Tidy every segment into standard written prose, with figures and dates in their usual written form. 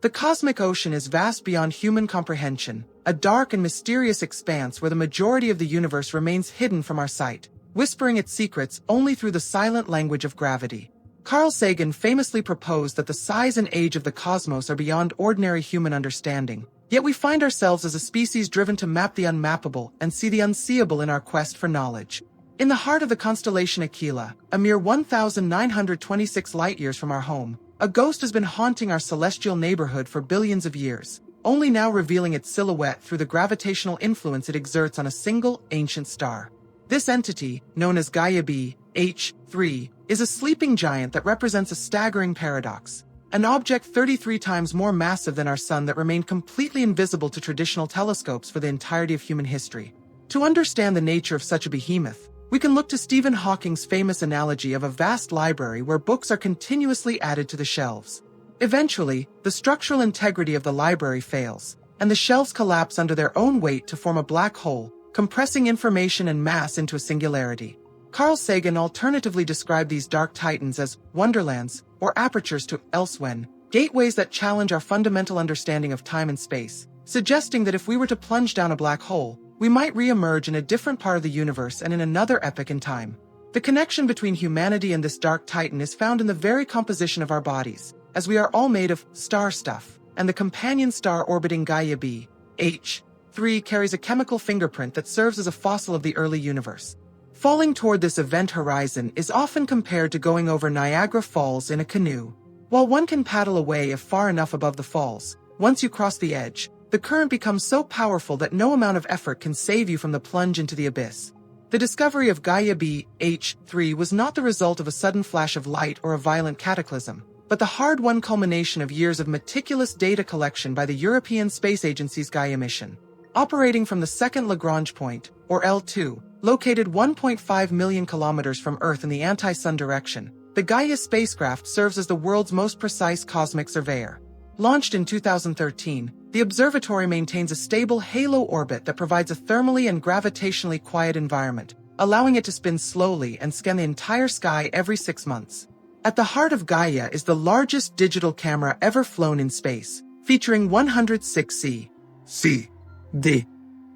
The cosmic ocean is vast beyond human comprehension, a dark and mysterious expanse where the majority of the universe remains hidden from our sight, whispering its secrets only through the silent language of gravity. Carl Sagan famously proposed that the size and age of the cosmos are beyond ordinary human understanding, yet we find ourselves as a species driven to map the unmappable and see the unseeable in our quest for knowledge. In the heart of the constellation Aquila, a mere 1,926 light-years from our home, a ghost has been haunting our celestial neighborhood for billions of years, only now revealing its silhouette through the gravitational influence it exerts on a single, ancient star. This entity, known as Gaia BH3, is a sleeping giant that represents a staggering paradox. An object 33 times more massive than our Sun that remained completely invisible to traditional telescopes for the entirety of human history. To understand the nature of such a behemoth, we can look to Stephen Hawking's famous analogy of a vast library where books are continuously added to the shelves. Eventually, the structural integrity of the library fails, and the shelves collapse under their own weight to form a black hole, compressing information and mass into a singularity. Carl Sagan alternatively described these dark titans as wonderlands, or apertures to elsewhen, gateways that challenge our fundamental understanding of time and space, suggesting that if we were to plunge down a black hole, we might re-emerge in a different part of the universe and in another epoch in time. The connection between humanity and this dark titan is found in the very composition of our bodies, as we are all made of star stuff, and the companion star orbiting Gaia BH3 carries a chemical fingerprint that serves as a fossil of the early universe. Falling toward this event horizon is often compared to going over Niagara Falls in a canoe. While one can paddle away if far enough above the falls, once you cross the edge, the current becomes so powerful that no amount of effort can save you from the plunge into the abyss. The discovery of Gaia BH3 was not the result of a sudden flash of light or a violent cataclysm, but the hard-won culmination of years of meticulous data collection by the European Space Agency's Gaia mission. Operating from the second Lagrange point, or L2, located 1.5 million kilometers from Earth in the anti-sun direction, the Gaia spacecraft serves as the world's most precise cosmic surveyor. Launched in 2013, the observatory maintains a stable halo orbit that provides a thermally and gravitationally quiet environment, allowing it to spin slowly and scan the entire sky every 6 months. At the heart of Gaia is the largest digital camera ever flown in space, featuring 106 C.D.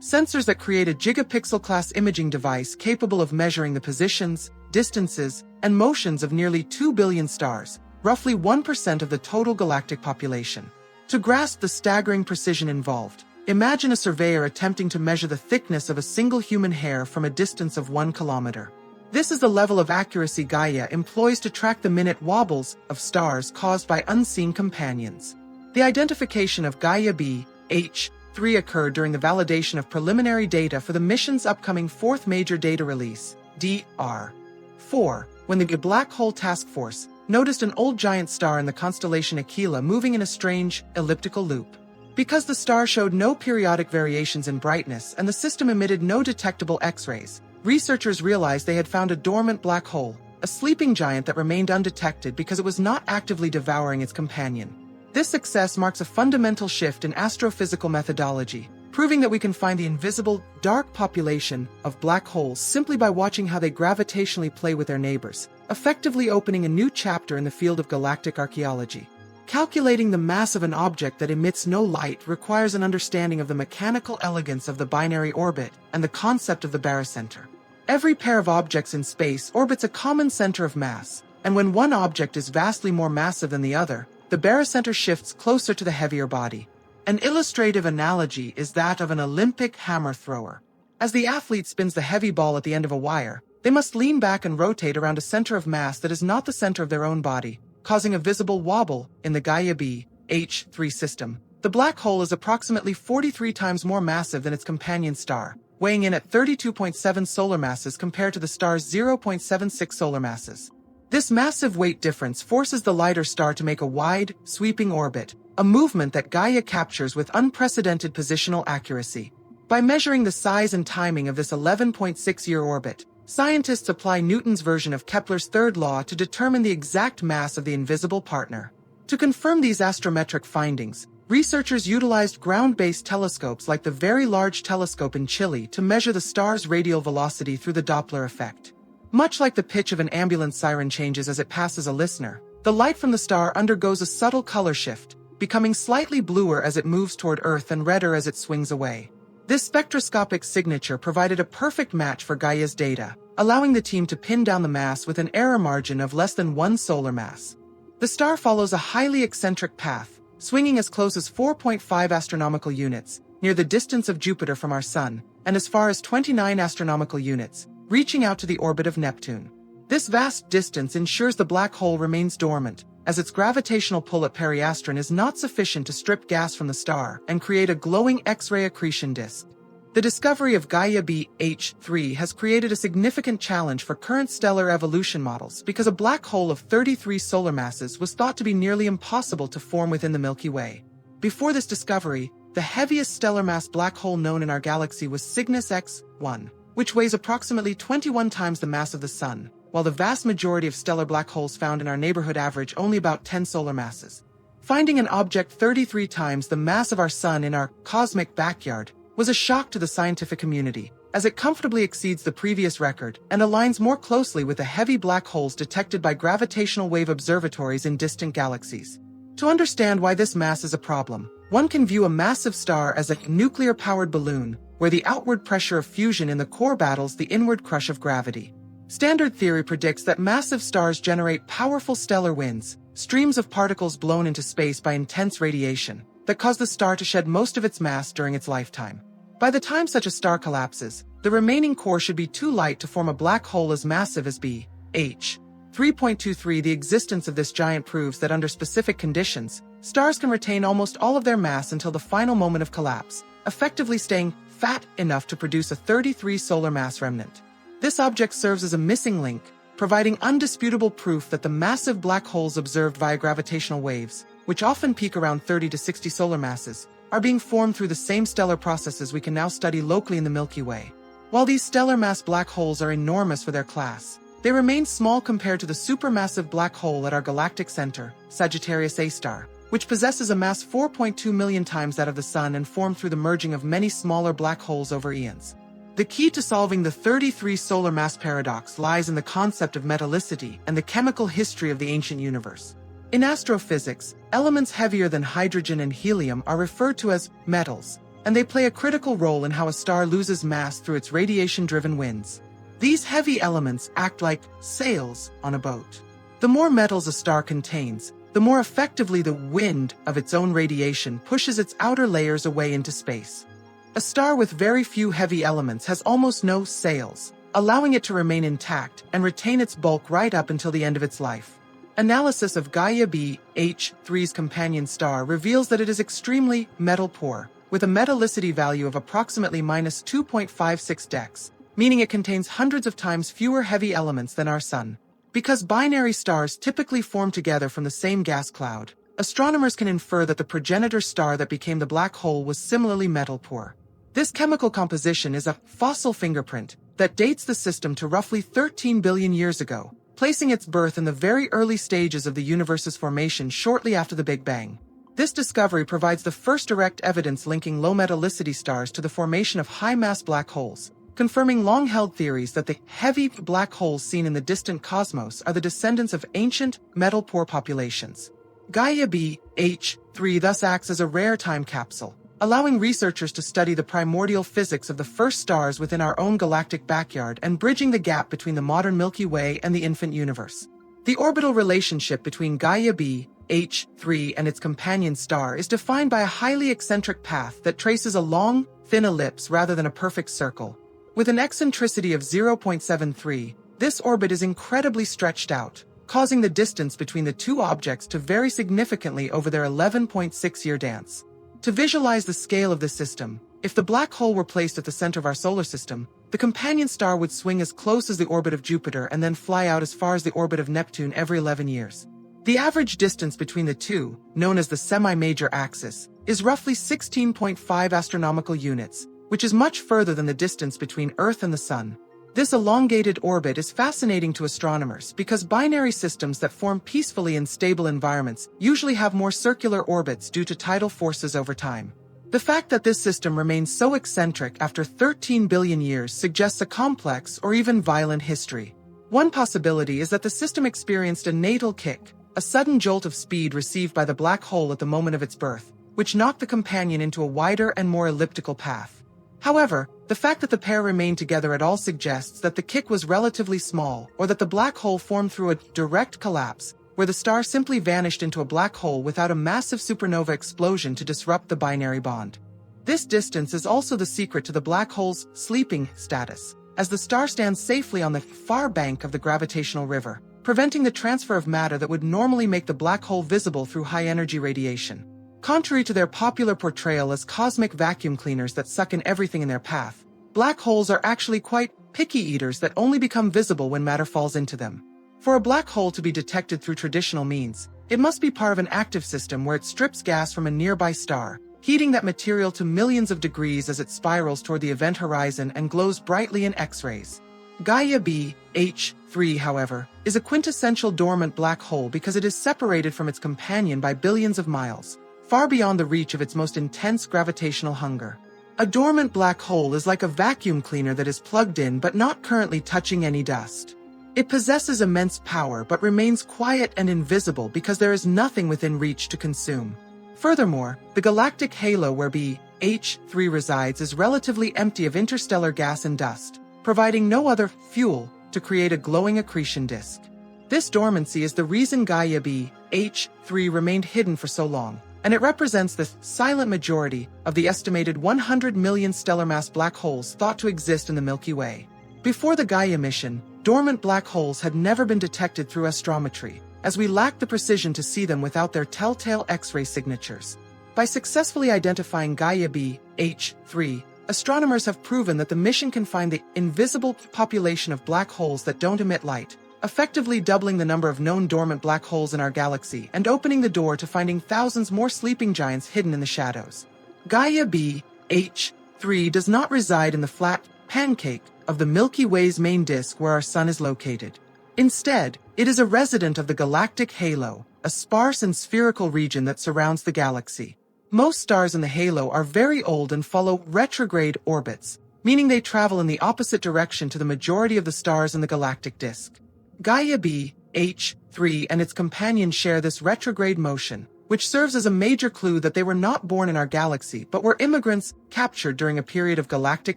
sensors that create a gigapixel-class imaging device capable of measuring the positions, distances, and motions of nearly 2 billion stars, roughly 1% of the total galactic population. To grasp the staggering precision involved, imagine a surveyor attempting to measure the thickness of a single human hair from a distance of 1 kilometer. This is the level of accuracy Gaia employs to track the minute wobbles of stars caused by unseen companions. The identification of Gaia BH3 occurred during the validation of preliminary data for the mission's upcoming fourth major data release, DR4, when the Black Hole Task Force noticed an old giant star in the constellation Aquila moving in a strange, elliptical loop. Because the star showed no periodic variations in brightness and the system emitted no detectable X-rays, researchers realized they had found a dormant black hole, a sleeping giant that remained undetected because it was not actively devouring its companion. This success marks a fundamental shift in astrophysical methodology, proving that we can find the invisible, dark population of black holes simply by watching how they gravitationally play with their neighbors, effectively opening a new chapter in the field of galactic archaeology. Calculating the mass of an object that emits no light requires an understanding of the mechanical elegance of the binary orbit and the concept of the barycenter. Every pair of objects in space orbits a common center of mass, and when one object is vastly more massive than the other, the barycenter shifts closer to the heavier body. An illustrative analogy is that of an Olympic hammer thrower. As the athlete spins the heavy ball at the end of a wire, they must lean back and rotate around a center of mass that is not the center of their own body, causing a visible wobble in the Gaia BH3 system. The black hole is approximately 43 times more massive than its companion star, weighing in at 32.7 solar masses compared to the star's 0.76 solar masses. This massive weight difference forces the lighter star to make a wide, sweeping orbit, a movement that Gaia captures with unprecedented positional accuracy. By measuring the size and timing of this 11.6-year orbit, scientists apply Newton's version of Kepler's third law to determine the exact mass of the invisible partner. To confirm these astrometric findings, researchers utilized ground-based telescopes like the Very Large Telescope in Chile to measure the star's radial velocity through the Doppler effect. Much like the pitch of an ambulance siren changes as it passes a listener, the light from the star undergoes a subtle color shift, becoming slightly bluer as it moves toward Earth and redder as it swings away. This spectroscopic signature provided a perfect match for Gaia's data, allowing the team to pin down the mass with an error margin of less than 1 solar mass. The star follows a highly eccentric path, swinging as close as 4.5 astronomical units, near the distance of Jupiter from our Sun, and as far as 29 astronomical units, reaching out to the orbit of Neptune. This vast distance ensures the black hole remains dormant, as its gravitational pull at periastron is not sufficient to strip gas from the star and create a glowing X-ray accretion disk. The discovery of Gaia BH3 has created a significant challenge for current stellar evolution models because a black hole of 33 solar masses was thought to be nearly impossible to form within the Milky Way. Before this discovery, the heaviest stellar mass black hole known in our galaxy was Cygnus X1, which weighs approximately 21 times the mass of the Sun, while the vast majority of stellar black holes found in our neighborhood average only about 10 solar masses. Finding an object 33 times the mass of our Sun in our cosmic backyard was a shock to the scientific community, as it comfortably exceeds the previous record and aligns more closely with the heavy black holes detected by gravitational wave observatories in distant galaxies. To understand why this mass is a problem, one can view a massive star as a nuclear-powered balloon, where the outward pressure of fusion in the core battles the inward crush of gravity. Standard theory predicts that massive stars generate powerful stellar winds, streams of particles blown into space by intense radiation, that cause the star to shed most of its mass during its lifetime. By the time such a star collapses, the remaining core should be too light to form a black hole as massive as BH 3.23. The existence of this giant proves that under specific conditions, stars can retain almost all of their mass until the final moment of collapse, effectively staying fat enough to produce a 33 solar mass remnant. This object serves as a missing link, providing undisputable proof that the massive black holes observed via gravitational waves, which often peak around 30 to 60 solar masses, are being formed through the same stellar processes we can now study locally in the Milky Way. While these stellar mass black holes are enormous for their class, they remain small compared to the supermassive black hole at our galactic center, Sagittarius A star, which possesses a mass 4.2 million times that of the Sun and formed through the merging of many smaller black holes over eons. The key to solving the 33 solar mass paradox lies in the concept of metallicity and the chemical history of the ancient universe. In astrophysics, elements heavier than hydrogen and helium are referred to as metals, and they play a critical role in how a star loses mass through its radiation-driven winds. These heavy elements act like sails on a boat. The more metals a star contains, the more effectively the wind of its own radiation pushes its outer layers away into space. A star with very few heavy elements has almost no sails, allowing it to remain intact and retain its bulk right up until the end of its life. Analysis of Gaia BH3's companion star reveals that it is extremely metal-poor, with a metallicity value of approximately -2.56 dex, meaning it contains hundreds of times fewer heavy elements than our Sun. Because binary stars typically form together from the same gas cloud, astronomers can infer that the progenitor star that became the black hole was similarly metal-poor. This chemical composition is a fossil fingerprint that dates the system to roughly 13 billion years ago, placing its birth in the very early stages of the universe's formation shortly after the Big Bang. This discovery provides the first direct evidence linking low metallicity stars to the formation of high-mass black holes, confirming long-held theories that the heavy black holes seen in the distant cosmos are the descendants of ancient, metal-poor populations. Gaia BH3 thus acts as a rare time capsule, allowing researchers to study the primordial physics of the first stars within our own galactic backyard and bridging the gap between the modern Milky Way and the infant universe. The orbital relationship between Gaia BH3 and its companion star is defined by a highly eccentric path that traces a long, thin ellipse rather than a perfect circle. With an eccentricity of 0.73, this orbit is incredibly stretched out, causing the distance between the two objects to vary significantly over their 11.6-year dance. To visualize the scale of the system, if the black hole were placed at the center of our solar system, the companion star would swing as close as the orbit of Jupiter and then fly out as far as the orbit of Neptune every 11 years. The average distance between the two, known as the semi-major axis, is roughly 16.5 astronomical units, which is much further than the distance between Earth and the Sun. This elongated orbit is fascinating to astronomers because binary systems that form peacefully in stable environments usually have more circular orbits due to tidal forces over time. The fact that this system remains so eccentric after 13 billion years suggests a complex or even violent history. One possibility is that the system experienced a natal kick, a sudden jolt of speed received by the black hole at the moment of its birth, which knocked the companion into a wider and more elliptical path. However, the fact that the pair remained together at all suggests that the kick was relatively small, or that the black hole formed through a direct collapse, where the star simply vanished into a black hole without a massive supernova explosion to disrupt the binary bond. This distance is also the secret to the black hole's sleeping status, as the star stands safely on the far bank of the gravitational river, preventing the transfer of matter that would normally make the black hole visible through high-energy radiation. Contrary to their popular portrayal as cosmic vacuum cleaners that suck in everything in their path, black holes are actually quite picky eaters that only become visible when matter falls into them. For a black hole to be detected through traditional means, it must be part of an active system where it strips gas from a nearby star, heating that material to millions of degrees as it spirals toward the event horizon and glows brightly in X-rays. Gaia BH3, however, is a quintessential dormant black hole because it is separated from its companion by billions of miles, far beyond the reach of its most intense gravitational hunger. A dormant black hole is like a vacuum cleaner that is plugged in but not currently touching any dust. It possesses immense power but remains quiet and invisible because there is nothing within reach to consume. Furthermore, the galactic halo where BH3 resides is relatively empty of interstellar gas and dust, providing no other fuel to create a glowing accretion disk. This dormancy is the reason Gaia BH3 remained hidden for so long, and it represents the silent majority of the estimated 100 million stellar mass black holes thought to exist in the Milky Way. Before the Gaia mission, dormant black holes had never been detected through astrometry, as we lacked the precision to see them without their telltale X-ray signatures. By successfully identifying Gaia BH3, astronomers have proven that the mission can find the invisible population of black holes that don't emit light, effectively doubling the number of known dormant black holes in our galaxy and opening the door to finding thousands more sleeping giants hidden in the shadows. Gaia BH3 does not reside in the flat pancake of the Milky Way's main disk where our sun is located. Instead, it is a resident of the galactic halo, a sparse and spherical region that surrounds the galaxy. Most stars in the halo are very old and follow retrograde orbits, meaning they travel in the opposite direction to the majority of the stars in the galactic disk. Gaia BH3 and its companion share this retrograde motion, which serves as a major clue that they were not born in our galaxy but were immigrants captured during a period of galactic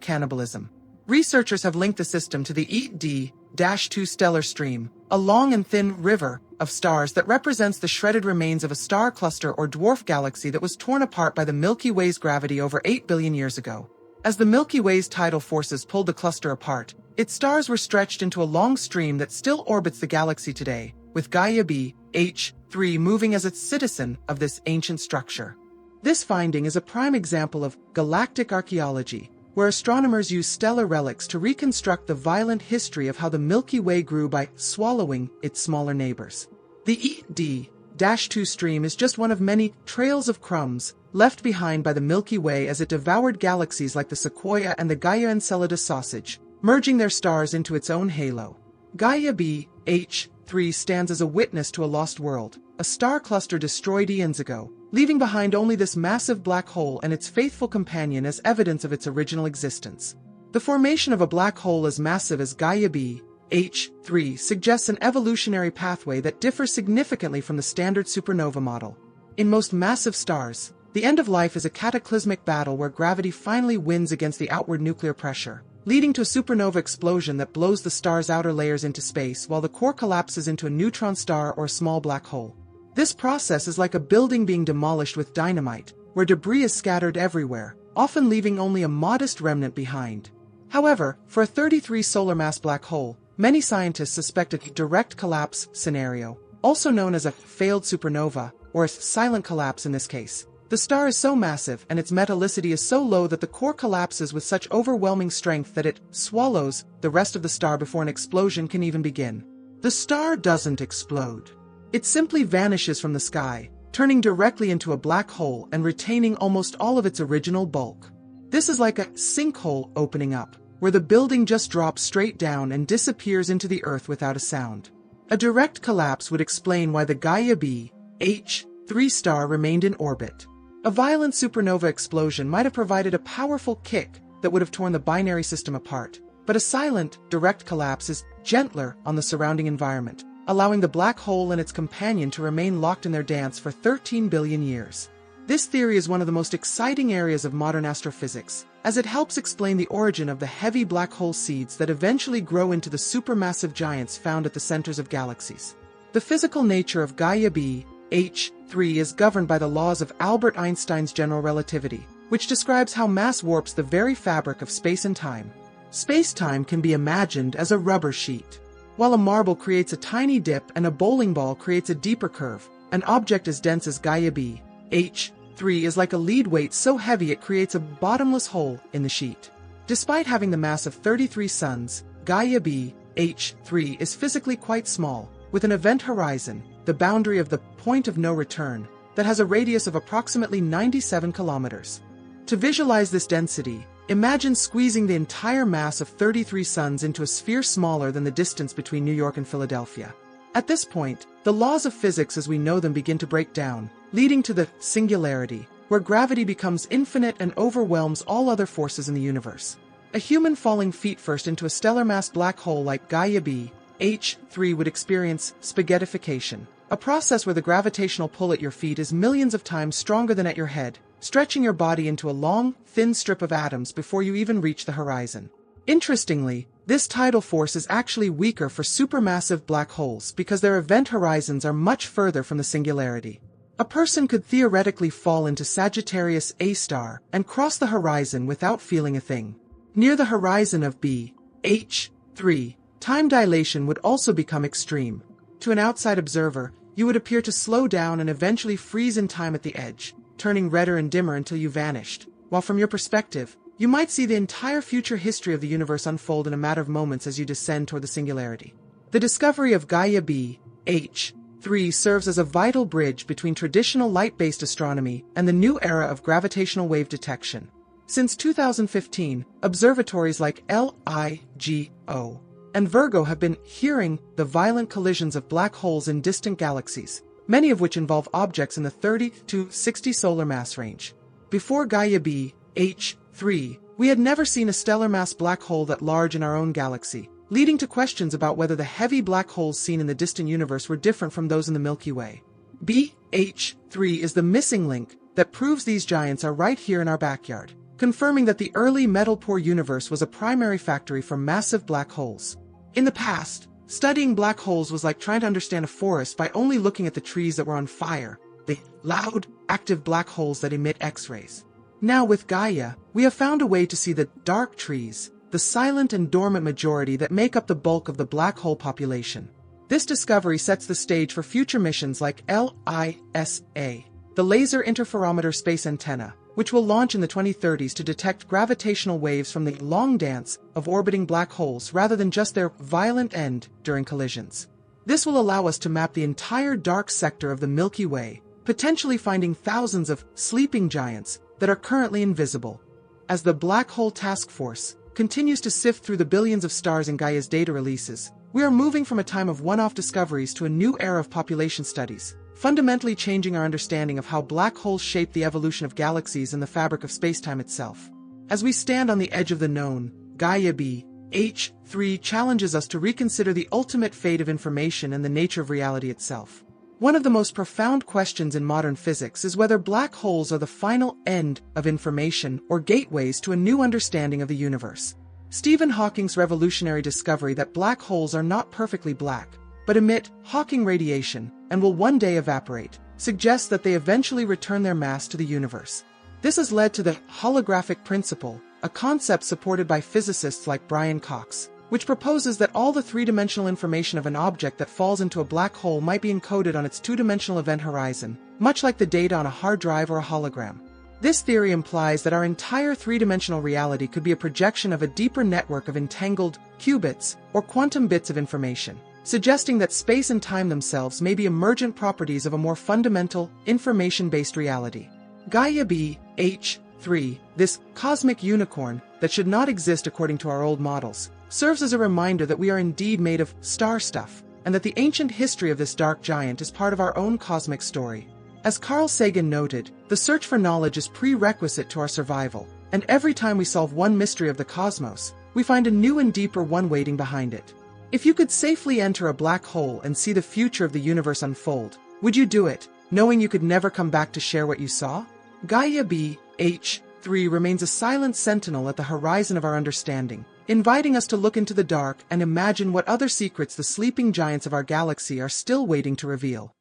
cannibalism. Researchers have linked the system to the ED-2 stellar stream, a long and thin river of stars that represents the shredded remains of a star cluster or dwarf galaxy that was torn apart by the Milky Way's gravity over 8 billion years ago. As the Milky Way's tidal forces pulled the cluster apart, its stars were stretched into a long stream that still orbits the galaxy today, with Gaia BH3 moving as its citizen of this ancient structure. This finding is a prime example of galactic archaeology, where astronomers use stellar relics to reconstruct the violent history of how the Milky Way grew by swallowing its smaller neighbors. The ED-2 stream is just one of many trails of crumbs left behind by the Milky Way as it devoured galaxies like the Sequoia and the Gaia Enceladus sausage, merging their stars into its own halo. Gaia BH3 stands as a witness to a lost world, a star cluster destroyed eons ago, leaving behind only this massive black hole and its faithful companion as evidence of its original existence. The formation of a black hole as massive as Gaia BH3 suggests an evolutionary pathway that differs significantly from the standard supernova model. In most massive stars, the end of life is a cataclysmic battle where gravity finally wins against the outward nuclear pressure, leading to a supernova explosion that blows the star's outer layers into space while the core collapses into a neutron star or a small black hole. This process is like a building being demolished with dynamite, where debris is scattered everywhere, often leaving only a modest remnant behind. However, for a 33 solar mass black hole, many scientists suspect a direct collapse scenario, also known as a failed supernova, or a silent collapse in this case. The star is so massive and its metallicity is so low that the core collapses with such overwhelming strength that it swallows the rest of the star before an explosion can even begin. The star doesn't explode. It simply vanishes from the sky, turning directly into a black hole and retaining almost all of its original bulk. This is like a sinkhole opening up, where the building just drops straight down and disappears into the earth without a sound. A direct collapse would explain why the Gaia BH3 star remained in orbit. A violent supernova explosion might have provided a powerful kick that would have torn the binary system apart, but a silent, direct collapse is gentler on the surrounding environment, allowing the black hole and its companion to remain locked in their dance for 13 billion years. This theory is one of the most exciting areas of modern astrophysics, as it helps explain the origin of the heavy black hole seeds that eventually grow into the supermassive giants found at the centers of galaxies. The physical nature of Gaia BH3 is governed by the laws of Albert Einstein's general relativity, which describes how mass warps the very fabric of space and time. Space-time can be imagined as a rubber sheet. While a marble creates a tiny dip and a bowling ball creates a deeper curve, an object as dense as Gaia BH3 is like a lead weight so heavy it creates a bottomless hole in the sheet. Despite having the mass of 33 suns, Gaia BH3 is physically quite small, with an event horizon, the boundary of the point of no return, that has a radius of approximately 97 kilometers. To visualize this density, imagine squeezing the entire mass of 33 suns into a sphere smaller than the distance between New York and Philadelphia. At this point, the laws of physics as we know them begin to break down, leading to the singularity, where gravity becomes infinite and overwhelms all other forces in the universe. A human falling feet-first into a stellar mass black hole like Gaia BH3 would experience spaghettification, a process where the gravitational pull at your feet is millions of times stronger than at your head, stretching your body into a long, thin strip of atoms before you even reach the horizon. Interestingly, this tidal force is actually weaker for supermassive black holes because their event horizons are much further from the singularity. A person could theoretically fall into Sagittarius A star and cross the horizon without feeling a thing. Near the horizon of BH3, time dilation would also become extreme. To an outside observer, you would appear to slow down and eventually freeze in time at the edge, turning redder and dimmer until you vanished, while from your perspective, you might see the entire future history of the universe unfold in a matter of moments as you descend toward the singularity. The discovery of Gaia BH3 serves as a vital bridge between traditional light-based astronomy and the new era of gravitational wave detection. Since 2015, observatories like LIGO and Virgo have been hearing the violent collisions of black holes in distant galaxies, many of which involve objects in the 30 to 60 solar mass range. Before Gaia BH3, we had never seen a stellar mass black hole that large in our own galaxy, leading to questions about whether the heavy black holes seen in the distant universe were different from those in the Milky Way. BH3 is the missing link that proves these giants are right here in our backyard, confirming that the early metal-poor universe was a primary factory for massive black holes. In the past, studying black holes was like trying to understand a forest by only looking at the trees that were on fire, the loud, active black holes that emit X-rays. Now with Gaia, we have found a way to see the dark trees, the silent and dormant majority that make up the bulk of the black hole population. This discovery sets the stage for future missions like LISA, the Laser Interferometer Space Antenna, which will launch in the 2030s to detect gravitational waves from the long dance of orbiting black holes rather than just their violent end during collisions. This will allow us to map the entire dark sector of the Milky Way, potentially finding thousands of sleeping giants that are currently invisible. As the Black Hole Task Force continues to sift through the billions of stars in Gaia's data releases, we are moving from a time of one-off discoveries to a new era of population studies, fundamentally changing our understanding of how black holes shape the evolution of galaxies and the fabric of spacetime itself. As we stand on the edge of the known, Gaia BH3 challenges us to reconsider the ultimate fate of information and the nature of reality itself. One of the most profound questions in modern physics is whether black holes are the final end of information or gateways to a new understanding of the universe. Stephen Hawking's revolutionary discovery that black holes are not perfectly black, but emit Hawking radiation and will one day evaporate, suggests that they eventually return their mass to the universe. This has led to the holographic principle, a concept supported by physicists like Brian Cox, which proposes that all the three-dimensional information of an object that falls into a black hole might be encoded on its two-dimensional event horizon, much like the data on a hard drive or a hologram. This theory implies that our entire three-dimensional reality could be a projection of a deeper network of entangled qubits or quantum bits of information, suggesting that space and time themselves may be emergent properties of a more fundamental, information-based reality. Gaia BH3, this cosmic unicorn that should not exist according to our old models, serves as a reminder that we are indeed made of star stuff, and that the ancient history of this dark giant is part of our own cosmic story. As Carl Sagan noted, the search for knowledge is prerequisite to our survival, and every time we solve one mystery of the cosmos, we find a new and deeper one waiting behind it. If you could safely enter a black hole and see the future of the universe unfold, would you do it, knowing you could never come back to share what you saw? Gaia BH3 remains a silent sentinel at the horizon of our understanding, inviting us to look into the dark and imagine what other secrets the sleeping giants of our galaxy are still waiting to reveal.